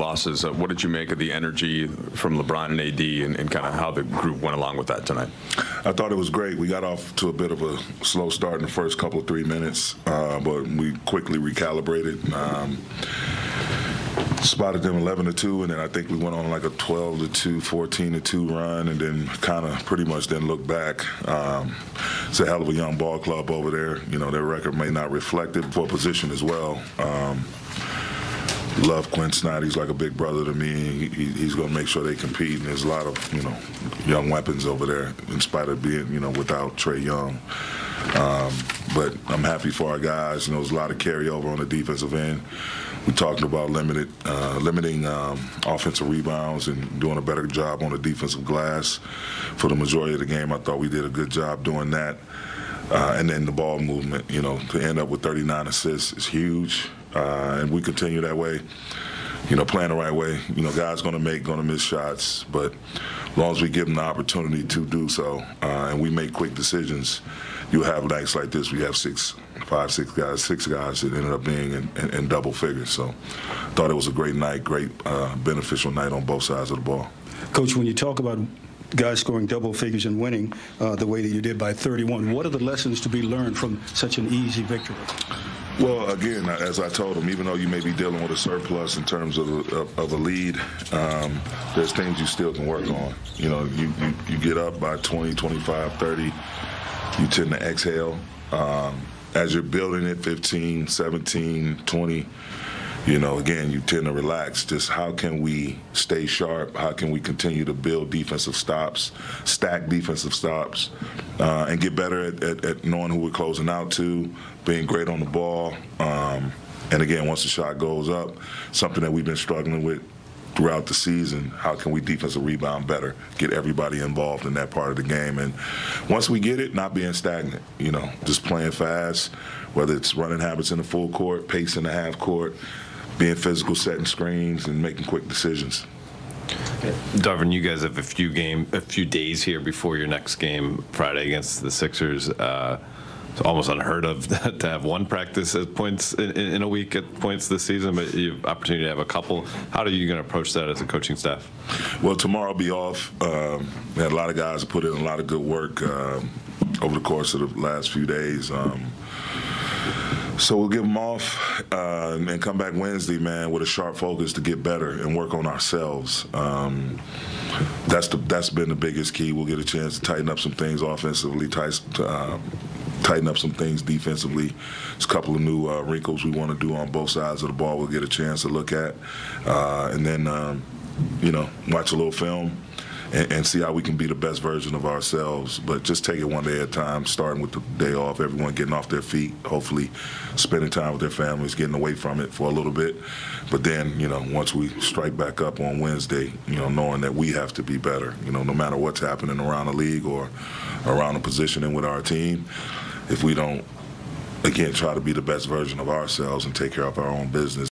losses. What did you make of the energy from LeBron and AD and kind of how the group went along with that tonight? I thought it was great. We got off to a bit of a slow start in the first couple of 3 minutes, but we quickly recalibrated. Spotted them 11-2, and then I think we went on like a 12-2, 14-2 run, and then kind of pretty much then looked back. It's a hell of a young ball club over there. You know, their record may not reflect it for position as well. Love Quinn Snyder. He's like a big brother to me. He's going to make sure they compete, and there's a lot of, you know, young weapons over there in spite of being, you know, without Trae Young. But I'm happy for our guys. You know, there's a lot of carryover on the defensive end. We talked about limiting offensive rebounds and doing a better job on the defensive glass. For the majority of the game, I thought we did a good job doing that. And then the ball movement, you know, to end up with 39 assists is huge. And we continue that way, you know, playing the right way. You know, guys going to miss shots, but as long as we give them the opportunity to do so and we make quick decisions, you have nights like this. We have six guys that ended up being in double figures. So I thought it was a great night, great beneficial night on both sides of the ball. Coach, when you talk about guys scoring double figures and winning the way that you did by 31, what are the lessons to be learned from such an easy victory? Well, again, as I told them, even though you may be dealing with a surplus in terms of a lead, there's things you still can work on. You know, you get up by 20, 25, 30, you tend to exhale. As you're building it, 15, 17, 20, you know, again, you tend to relax. Just how can we stay sharp? How can we continue to build defensive stops, stack defensive stops, and get better at knowing who we're closing out to, being great on the ball. And again, once the shot goes up, something that we've been struggling with throughout the season, how can we defensive rebound better, get everybody involved in that part of the game. And once we get it, not being stagnant, you know, just playing fast, whether it's running habits in the full court, pace in the half court, being physical, setting screens, and making quick decisions. Darvin, you guys have a few days here before your next game Friday against the Sixers. It's almost unheard of to have one practice at points in a week at points this season, but you have opportunity to have a couple. How are you going to approach that as a coaching staff? Well, tomorrow will be off. We had a lot of guys that put in a lot of good work over the course of the last few days. So we'll give them off and come back Wednesday, man, with a sharp focus to get better and work on ourselves. That's been the biggest key. We'll get a chance to tighten up some things offensively, tighten up some things defensively. There's a couple of new wrinkles we want to do on both sides of the ball. We'll get a chance to look at, and then you know, watch a little film and see how we can be the best version of ourselves. But just take it one day at a time, starting with the day off, everyone getting off their feet, hopefully spending time with their families, getting away from it for a little bit. But then, you know, once we strike back up on Wednesday, you know, knowing that we have to be better, you know, no matter what's happening around the league or around the positioning with our team, if we don't, again, try to be the best version of ourselves and take care of our own business.